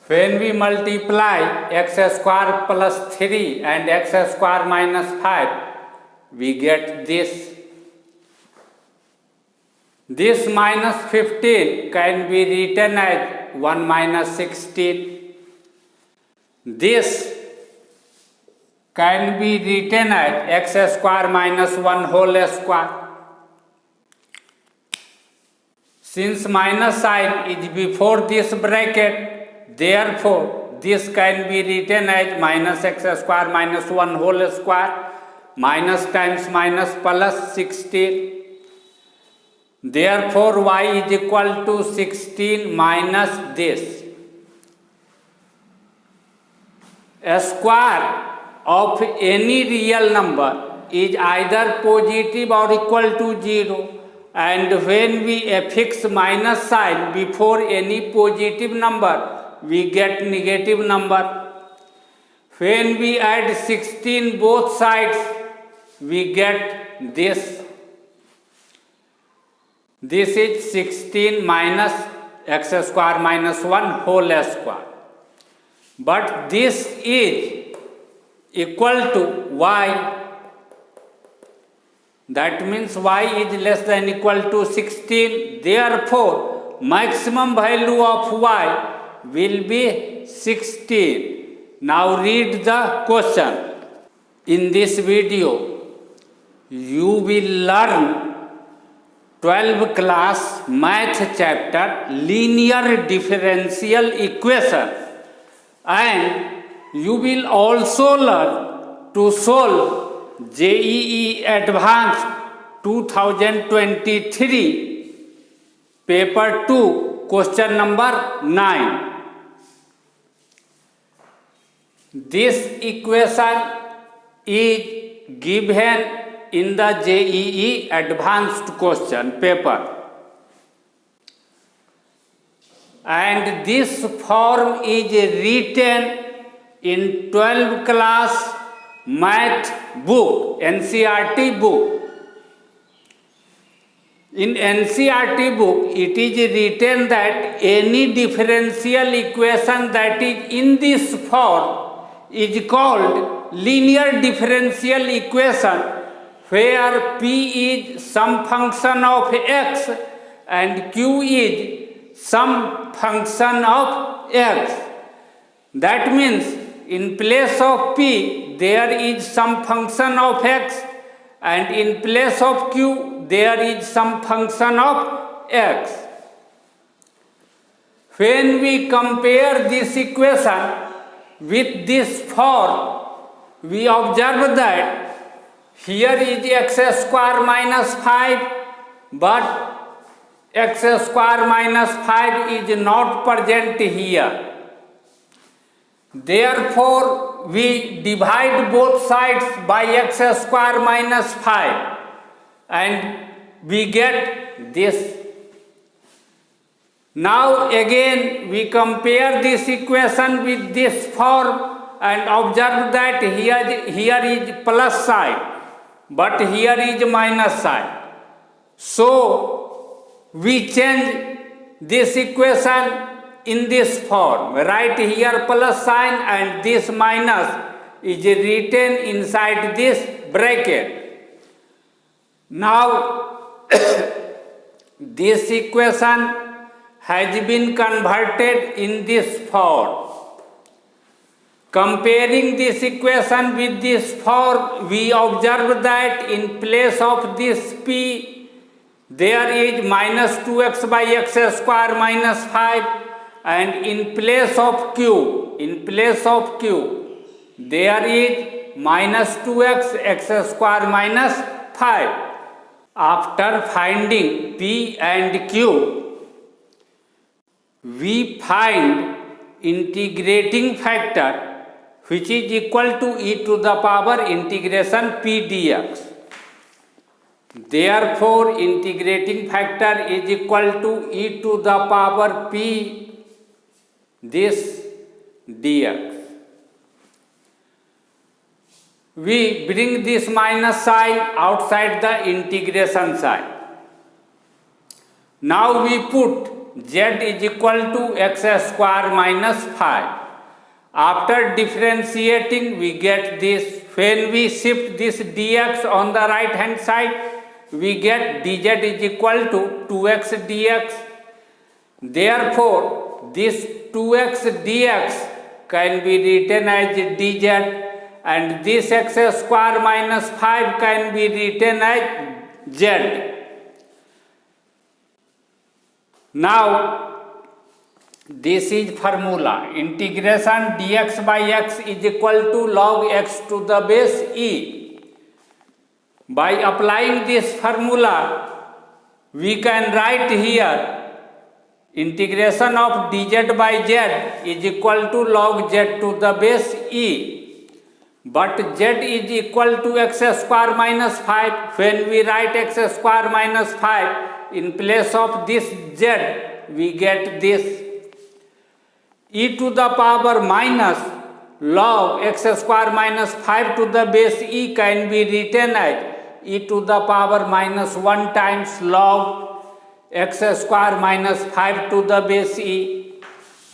When we multiply x square plus 3 and x square minus 5, we get this. This minus 15 can be written as 1 minus 16. This can be written as x square minus 1 whole square. Since minus sign is before this bracket, therefore this can be written as minus x square minus 1 whole square, minus times minus plus 16. Therefore y is equal to 16 minus this. A square of any real number is either positive or equal to 0, and when we affix minus sign before any positive number, we get negative number. When we add 16 both sides, we get this. This is 16 minus x square minus 1 whole square. But this is equal to y. That means y is less than equal to 16. Therefore, maximum value of y will be 16. Now read the question. In this video, you will learn 12th class math chapter linear differential equation, and you will also learn to solve JEE Advanced 2023 paper 2 question number 9. This equation is given in the JEE Advanced question paper, and this form is written in 12th class math book, NCERT book. In NCERT book, it is written that any differential equation that is in this form is called linear differential equation, where P is some function of x and Q is some function of x. That means in place of P there is some function of x, and in place of Q there is some function of x. When we compare this equation with this form, we observe that here is x square minus 5, but x square minus 5 is not present here. Therefore, we divide both sides by x square minus 5 and we get this. Now again we compare this equation with this form and observe that here is plus sign, but here is minus sign. So we change this equation in this form. Write here plus sign and this minus is written inside this bracket. Now this equation has been converted in this form. Comparing this equation with this form, we observe that in place of this P, there is minus 2x by x square minus 5, and in place of Q, there is minus 2x x square minus 5. After finding P and Q, we find integrating factor which is equal to e to the power integration p dx. Therefore, integrating factor is equal to e to the power p this dx. We bring this minus sign outside the integration sign. Now we put z is equal to x square minus 5. After differentiating, we get this. When we shift this dx on the right hand side, we get dz is equal to 2x dx. Therefore, this 2x dx can be written as dz, and this x square minus 5 can be written as z. Now, this is formula. Integration dx by x is equal to log x to the base e. By applying this formula, we can write here integration of dz by z is equal to log z to the base e. But z is equal to x square minus 5. When we write x square minus 5, in place of this z, we get this e to the power minus log x square minus 5 to the base e can be written as e to the power minus 1 times log x square minus 5 to the base e.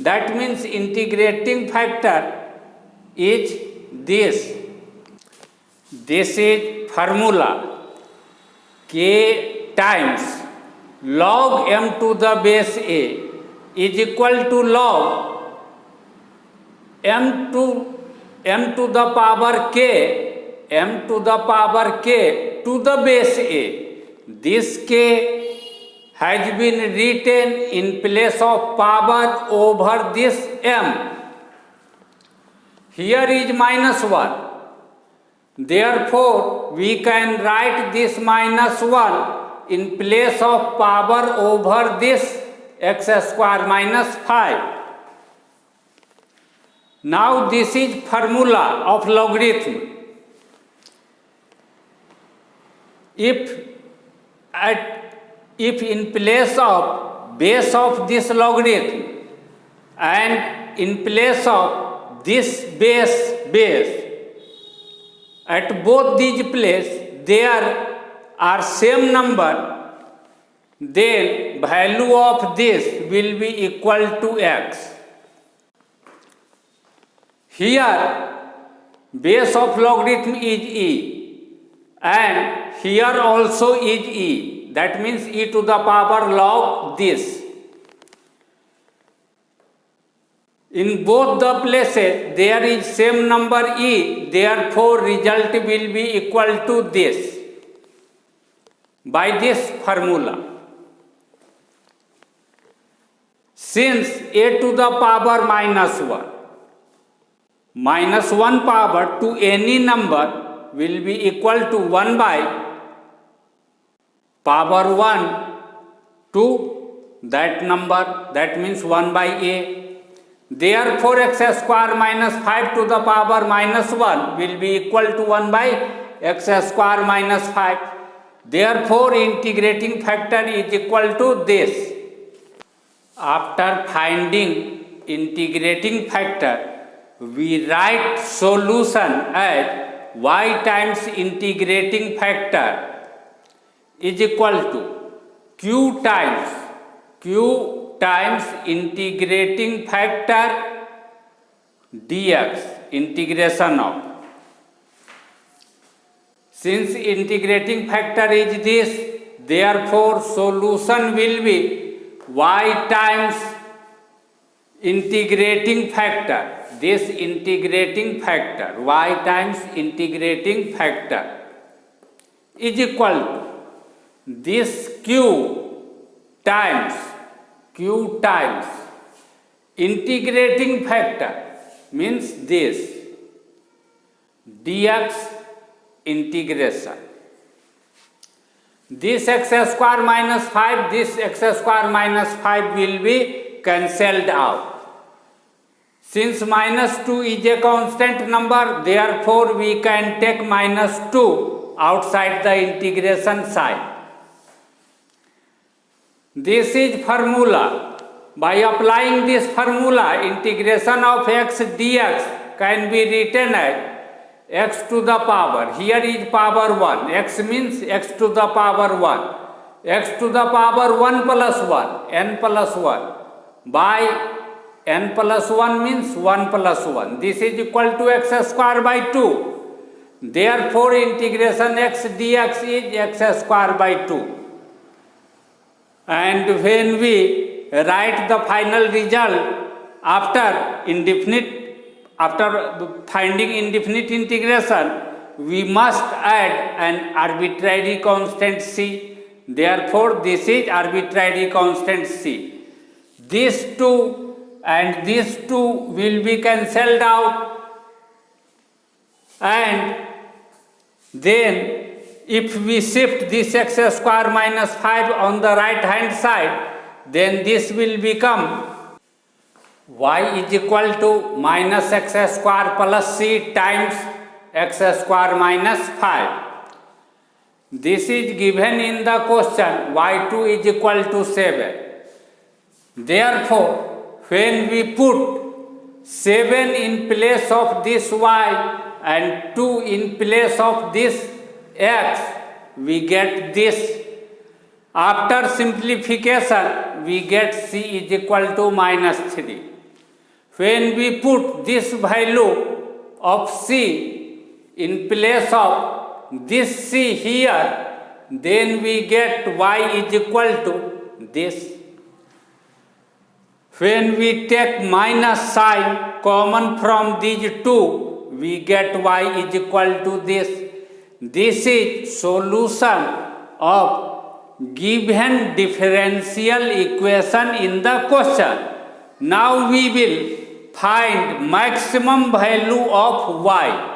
That means integrating factor is this. This is formula k times log m to the base a is equal to log m to the power k to the base a. This k has been written in place of power over this m. Here is minus 1. Therefore, we can write this minus 1 in place of power over this x square minus 5. Now, this is formula of logarithm. If in place of base of this logarithm and in place of this base, at both these places there are same number, then value of this will be equal to x. Here base of logarithm is e and here also is e. That means e to the power log this. In both the places there is same number e, therefore result will be equal to this by this formula. Since a to the power minus 1 power to any number will be equal to 1 by power 1 to that number, that means 1 by a. Therefore, x square minus 5 to the power minus 1 will be equal to 1 by x square minus 5. Therefore, integrating factor is equal to this. After finding integrating factor, we write solution as y times integrating factor is equal to q times integrating factor dx, integration of. Since integrating factor is this, therefore solution will be y times integrating factor. This integrating factor, y times integrating factor is equal to this q times integrating factor means this dx integration. This x square minus 5, this x square minus 5 will be cancelled out. Since minus 2 is a constant number, therefore we can take minus 2 outside the integration sign. This is formula. By applying this formula, integration of x dx can be written as x to the power. Here is power 1. X means x to the power 1. x to the power 1 plus 1, n plus 1 by n plus 1 means 1 plus 1. This is equal to x square by 2. Therefore, integration x dx is x square by 2. And when we write the final result after finding indefinite integration, we must add an arbitrary constant c. Therefore, this is arbitrary constant c. These two and these two will be cancelled out, and then if we shift this x square minus 5 on the right hand side, then this will become y is equal to minus x square plus c times x square minus 5. This is given in the question, y2 is equal to 7. Therefore, when we put 7 in place of this y and 2 in place of this x, we get this. After simplification, we get c is equal to minus 3. When we put this value of c in place of this c here, then we get y is equal to this. When we take minus sign common from these two, we get y is equal to this. This is solution of given differential equation in the question. Now we will find maximum value of y.